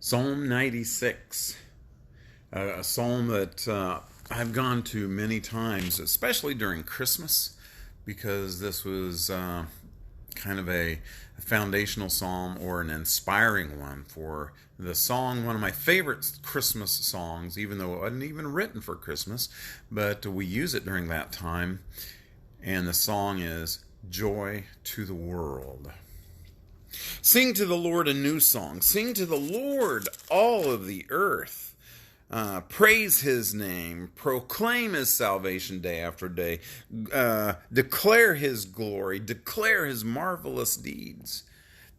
Psalm 96, a psalm that I've gone to many times, especially during Christmas, because this was kind of a foundational psalm or an inspiring one for the song, one of my favorite Christmas songs, even though it wasn't even written for Christmas, but we use it during that time. And the song is Joy to the World. Sing to the Lord a new song. Sing to the Lord, all of the earth. Praise his name. Proclaim his salvation day after day. Declare his glory. Declare his marvelous deeds.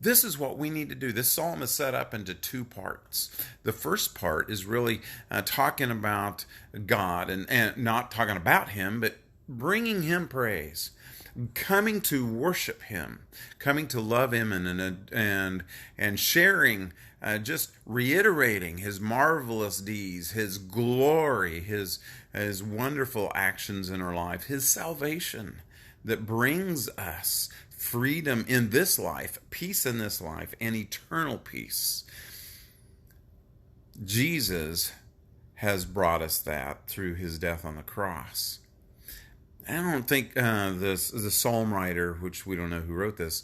This is what we need to do. This psalm is set up into two parts. The first part is really talking about God and not talking about him, but bringing him praise. Coming to worship him, coming to love him, and sharing, just reiterating his marvelous deeds, his glory, his wonderful actions in our life, his salvation that brings us freedom in this life, peace in this life, and eternal peace. Jesus has brought us that through his death on the cross. I don't think the psalm writer, which we don't know who wrote this,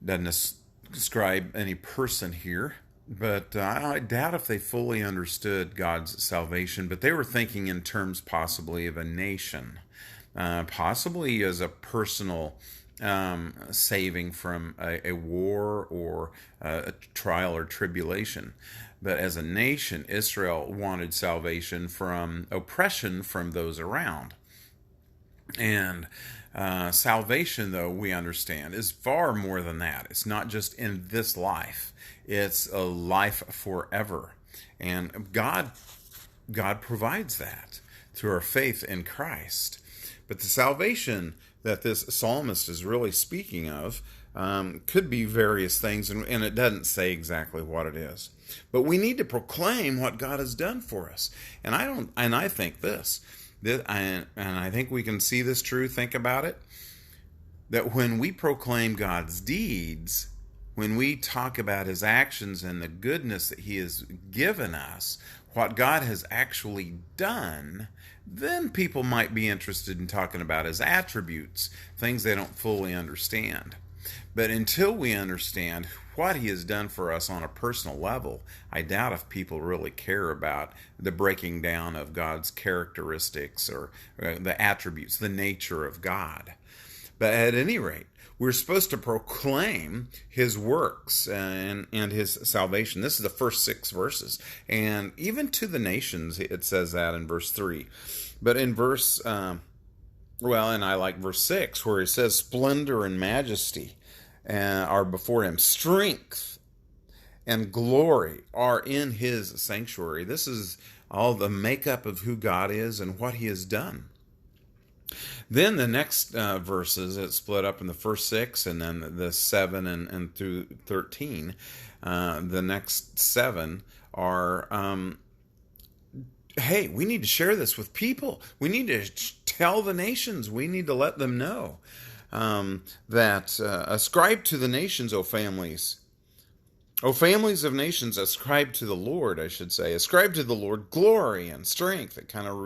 doesn't describe any person here, but I doubt if they fully understood God's salvation, but they were thinking in terms possibly of a nation, possibly as a personal saving from a war or a trial or tribulation. But as a nation, Israel wanted salvation from oppression from those around. And salvation, though, we understand, is far more than that. It's not just in this life. It's a life forever. And God provides that through our faith in Christ. But the salvation that this psalmist is really speaking of could be various things, and it doesn't say exactly what it is. But we need to proclaim what God has done for us. And I think this. And I think we can see this true, think about it, that when we proclaim God's deeds, when we talk about his actions and the goodness that he has given us, what God has actually done, then people might be interested in talking about his attributes, things they don't fully understand. But until we understand what he has done for us on a personal level, I doubt if people really care about the breaking down of God's characteristics or the attributes, the nature of God. But at any rate, we're supposed to proclaim his works and his salvation. This is the first 6 verses. And even to the nations, it says that in verse 3. But in verse, and I like verse 6, where it says, splendor and majesty are before him. Strength and glory are in his sanctuary. This is all the makeup of who God is and what he has done. Then the next verses, it's split up in the first 6 and then the 7 and through 13. The next 7 are, hey, we need to share this with people. We need to tell the nations. We need to let them know. That ascribe to the nations, O families. O families of nations, ascribe to the Lord, I should say. Ascribe to the Lord glory and strength. It kind of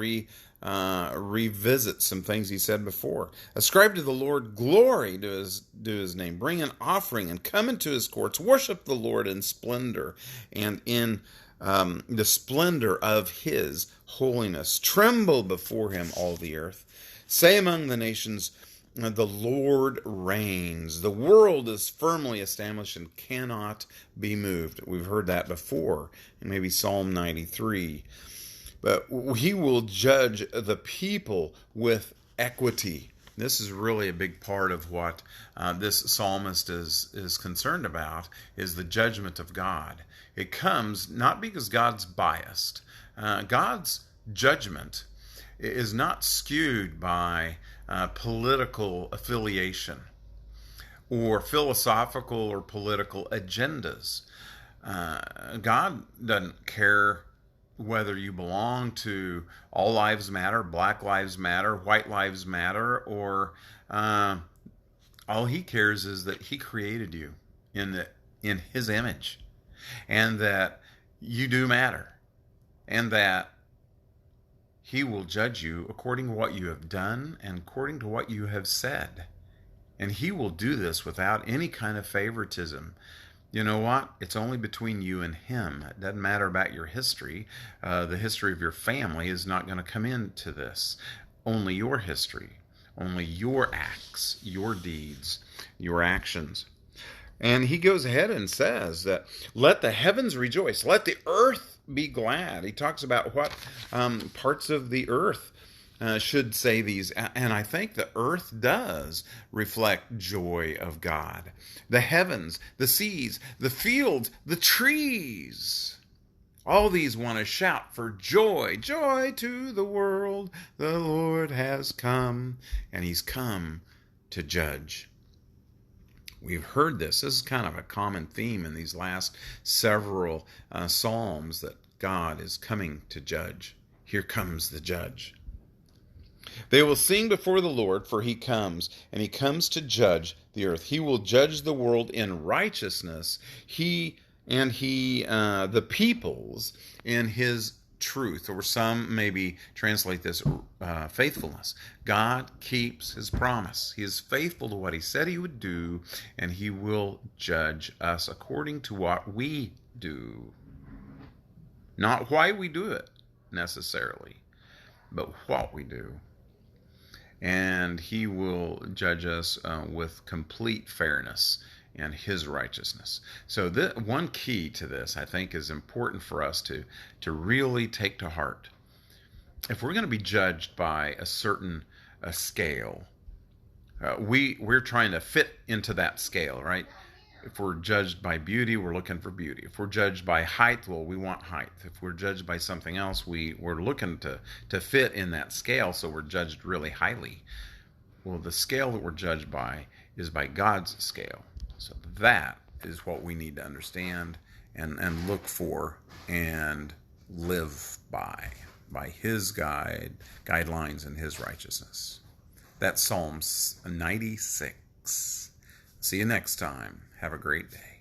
revisits some things he said before. Ascribe to the Lord glory to his name. Bring an offering and come into his courts. Worship the Lord in splendor and in the splendor of his holiness. Tremble before him, all the earth. Say among the nations, the Lord reigns. The world is firmly established and cannot be moved. We've heard that before in maybe Psalm 93. But he will judge the people with equity. This is really a big part of what this psalmist is concerned about, is the judgment of God. It comes not because God's biased. God's judgment is not skewed by political affiliation or philosophical or political agendas. God doesn't care whether you belong to All Lives Matter, Black Lives Matter, White Lives Matter, or all he cares is that he created you in his image. and that you do matter, and that he will judge you according to what you have done and according to what you have said. And he will do this without any kind of favoritism. You know what? It's only between you and him. It doesn't matter about your history. The history of your family is not going to come into this. Only your history, only your acts, your deeds, your actions. And he goes ahead and says that let the heavens rejoice, let the earth be glad. He talks about what parts of the earth should say these. And I think the earth does reflect joy of God. The heavens, the seas, the fields, the trees. All these want to shout for joy. Joy to the world. The Lord has come. And he's come to judge. We've heard this. This is kind of a common theme in these last several Psalms, that God is coming to judge. Here comes the judge. They will sing before the Lord, for he comes, and he comes to judge the earth. He will judge the world in righteousness, the peoples in his truth, or some maybe translate this faithfulness. God keeps his promise. He is faithful to what he said he would do, and he will judge us according to what we do. Not why we do it necessarily, but what we do. And he will judge us with complete fairness and his righteousness. So one key to this, I think, is important for us to really take to heart. If we're going to be judged by a certain scale, we're trying to fit into that scale, right? If we're judged by beauty, we're looking for beauty. If we're judged by height, well, we want height. If we're judged by something else, we're looking to fit in that scale, so we're judged really highly. Well, the scale that we're judged by is by God's scale. So that is what we need to understand and look for and live by his guidelines and his righteousness. That's Psalms 96. See you next time. Have a great day.